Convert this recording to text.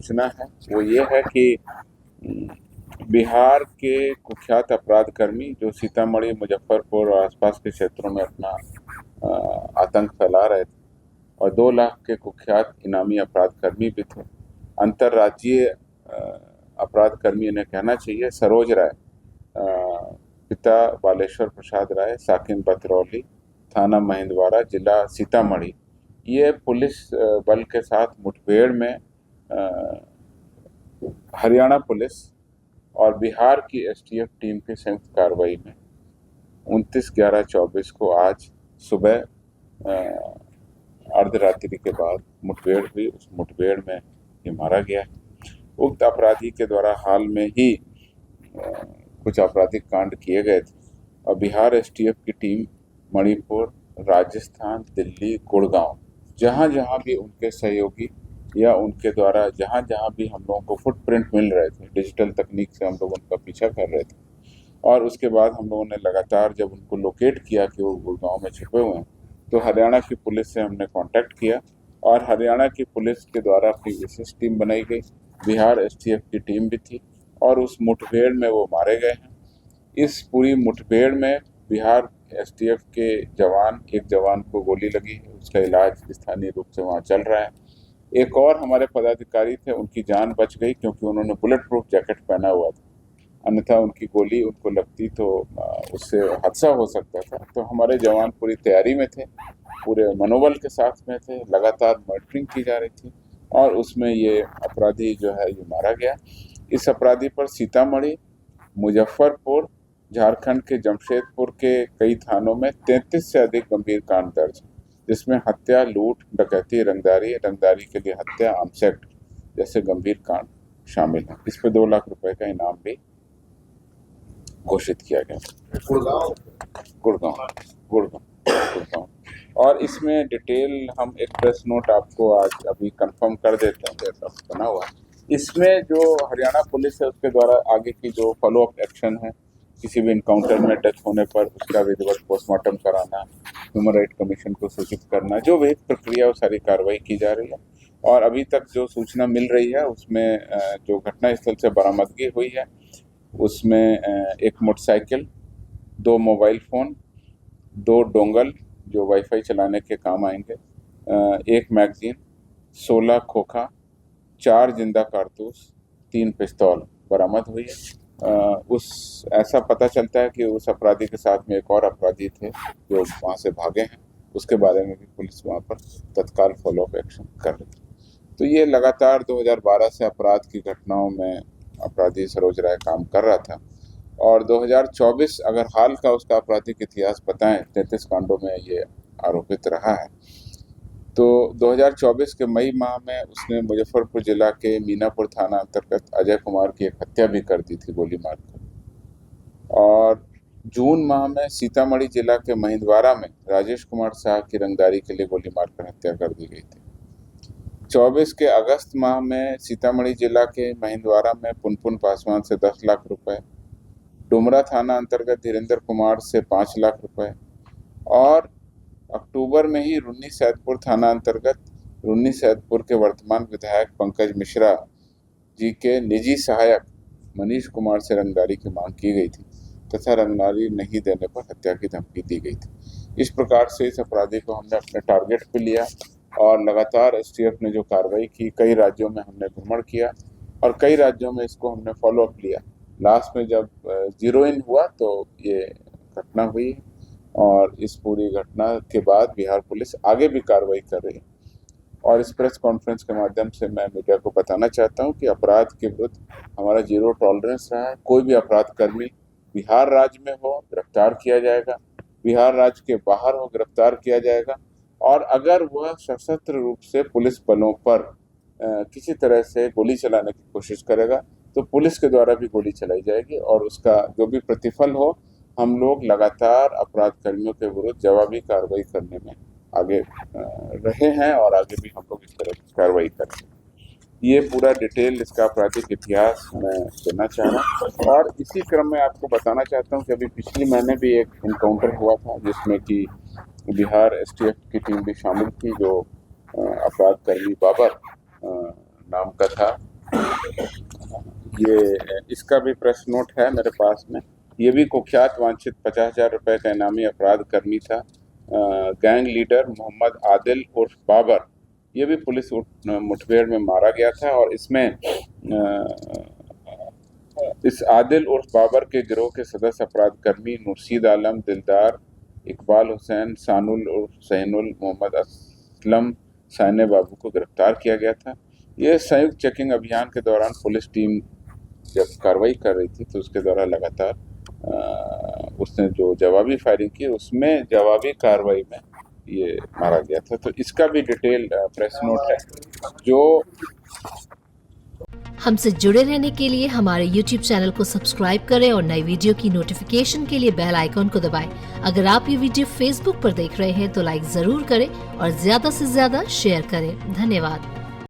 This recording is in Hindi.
सूचना है वो ये है कि बिहार के कुख्यात अपराध कर्मी जो सीतामढ़ी, मुजफ्फरपुर और आसपास के क्षेत्रों में अपना आतंक फैला रहे थे और 2 लाख के कुख्यात इनामी अपराध कर्मी भी थे। अंतर्राज्यीय अपराध कर्मी इन्हें कहना चाहिए। सरोज राय, पिता बालेश्वर प्रसाद राय, साकिन बतरौली, थाना महिंदवाड़ा, जिला सीतामढ़ी, ये पुलिस बल के साथ मुठभेड़ में हरियाणा पुलिस और बिहार की एसटीएफ टीम की संयुक्त कार्रवाई में 29/11/24 को आज सुबह अर्धरात्रि के बाद मुठभेड़ हुई। उस मुठभेड़ में ये मारा गया। उक्त अपराधी के द्वारा हाल में ही कुछ आपराधिक कांड किए गए थे और बिहार एसटीएफ की टीम मणिपुर, राजस्थान, दिल्ली, गुड़गांव, जहां जहां भी उनके सहयोगी या उनके द्वारा जहां जहां भी हम लोगों को फुटप्रिंट मिल रहे थे, डिजिटल तकनीक से हम लोग उनका पीछा कर रहे थे और उसके बाद हम लोगों ने लगातार जब उनको लोकेट किया कि वो गुड़गांव में छिपे हुए हैं तो हरियाणा की पुलिस से हमने कांटेक्ट किया और हरियाणा की पुलिस के द्वारा अपनी विशेष टीम बनाई गई। बिहार एसटीएफ की टीम भी थी और उस मुठभेड़ में वो मारे गए हैं। इस पूरी मुठभेड़ में बिहार एसटीएफ के एक जवान को गोली लगी है, उसका इलाज स्थानीय रूप से वहाँ चल रहा है। एक और हमारे पदाधिकारी थे, उनकी जान बच गई क्योंकि उन्होंने बुलेट प्रूफ जैकेट पहना हुआ था, अन्यथा उनकी गोली उनको लगती तो उससे हादसा हो सकता था। तो हमारे जवान पूरी तैयारी में थे, पूरे मनोबल के साथ में थे, लगातार मॉनिटरिंग की जा रही थी और उसमें ये अपराधी जो है ये मारा गया। इस अपराधी पर सीतामढ़ी, मुजफ्फरपुर, झारखंड के जमशेदपुर के कई थानों में 33 से अधिक गंभीर कांड दर्ज, जिसमें हत्या, लूट, डकैती, रंगदारी के लिए हत्या, आर्म्स एक्ट जैसे गंभीर कांड शामिल हैं। इस पे 2 लाख रुपए का इनाम भी घोषित किया गया। गुड़गांव। और इसमें डिटेल हम एक प्रेस नोट आपको आज अभी कंफर्म कर देते हैं, बना हुआ। इसमें जो हरियाणा पुलिस है उसके द्वारा आगे की जो फॉलो अप एक्शन है, किसी भी इनकाउंटर में डेथ होने पर उसका विधिवत पोस्टमार्टम कराना, ह्यूमन राइट कमीशन को सूचित करना, जो भी प्रक्रिया वो सारी कार्रवाई की जा रही है। और अभी तक जो सूचना मिल रही है उसमें जो घटनास्थल से बरामदगी हुई है उसमें एक मोटरसाइकिल, 2 मोबाइल फ़ोन, 2 डोंगल जो वाईफाई चलाने के काम आएंगे, 1 मैगजीन, 16 खोखा, 4 जिंदा कारतूस, 3 पिस्तौल बरामद हुई है। ऐसा पता चलता है कि उस अपराधी के साथ में एक और अपराधी थे जो वहाँ से भागे हैं, उसके बारे में भी पुलिस वहाँ पर तत्काल फॉलोअप एक्शन कर रही है। तो ये लगातार 2012 से अपराध की घटनाओं में अपराधी सरोज राय काम कर रहा था और 2024 अगर हाल का उसका आपराधिक इतिहास बताएं, 33 कांडों में ये आरोपित रहा है। तो 2024 के मई माह में उसने मुजफ्फरपुर जिला के मीनापुर थाना अंतर्गत अजय कुमार की एक हत्या भी कर दी थी गोली मारकर। और जून माह में सीतामढ़ी जिला के महिंदवाड़ा में राजेश कुमार शाह की रंगदारी के लिए गोली मारकर हत्या कर दी गई थी। 24 के अगस्त माह में सीतामढ़ी जिला के महिंदवाड़ा में पुनपुन पासवान से 10 लाख रुपए, डुमरा थाना अंतर्गत धीरेन्द्र कुमार से 5 लाख रुपए और अक्टूबर में ही रुन्नी सैदपुर थाना अंतर्गत रुन्नी सैदपुर के वर्तमान विधायक पंकज मिश्रा जी के निजी सहायक मनीष कुमार से रंगदारी की मांग की गई थी तथा रंगदारी नहीं देने पर हत्या की धमकी दी गई थी। इस प्रकार से इस अपराधी को हमने अपने टारगेट पे लिया और लगातार एसटीएफ ने जो कार्रवाई की, कई राज्यों में हमने भ्रमण किया और कई राज्यों में इसको हमने फॉलो अप लिया। लास्ट में जब जीरो इन हुआ तो ये घटना हुई और इस पूरी घटना के बाद बिहार पुलिस आगे भी कार्रवाई कर रही है। और इस प्रेस कॉन्फ्रेंस के माध्यम से मैं मीडिया को बताना चाहता हूं कि अपराध के विरुद्ध हमारा जीरो टॉलरेंस रहा है। कोई भी अपराध कर्मी बिहार राज्य में हो गिरफ्तार किया जाएगा, बिहार राज्य के बाहर हो गिरफ्तार किया जाएगा और अगर वह सशस्त्र रूप से पुलिस बलों पर किसी तरह से गोली चलाने की कोशिश करेगा तो पुलिस के द्वारा भी गोली चलाई जाएगी और उसका जो भी प्रतिफल हो, हम लोग लगातार अपराध कर्मियों के विरुद्ध जवाबी कार्रवाई करने में आगे रहे हैं और आगे भी हम लोग इस तरह की कार्रवाई करेंगे। ये पूरा डिटेल इसका आपराधिक इतिहास मैं देना चाह रहा हूँ और इसी क्रम में आपको बताना चाहता हूँ कि अभी पिछले महीने भी एक इनकाउंटर हुआ था जिसमें कि बिहार एसटीएफ की टीम भी शामिल थी, जो अपराध कर्मी बाबर नाम का था ये इसका भी प्रेस नोट है मेरे पास में। ये भी कुख्यात वांछित 50,000 रुपए का इनामी अपराध कर्मी था। गैंग लीडर मोहम्मद आदिल उर्फ बाबर, ये भी पुलिस मुठभेड़ में मारा गया था। और इसमें इस आदिल उर्फ बाबर के गिरोह के सदस्य अपराध कर्मी मुर्शीद आलम, दिलदार, इकबाल हुसैन, सानुल उर्फ सैनुल, मोहम्मद असलम, साने बाबू को गिरफ्तार किया गया था। ये संयुक्त चेकिंग अभियान के दौरान पुलिस टीम जब कार्रवाई कर रही थी तो उसके दौरान लगातार उसने जो जवाबी फायरिंग की, उसमें जवाबी कार्रवाई में ये मारा गया था। तो इसका भी डिटेल प्रेस नोट है। जो हमसे जुड़े रहने के लिए हमारे YouTube चैनल को सब्सक्राइब करें और नई वीडियो की नोटिफिकेशन के लिए बेल आइकॉन को दबाएं। अगर आप ये वीडियो Facebook पर देख रहे हैं तो लाइक जरूर करें और ज्यादा से ज्यादा शेयर करें। धन्यवाद।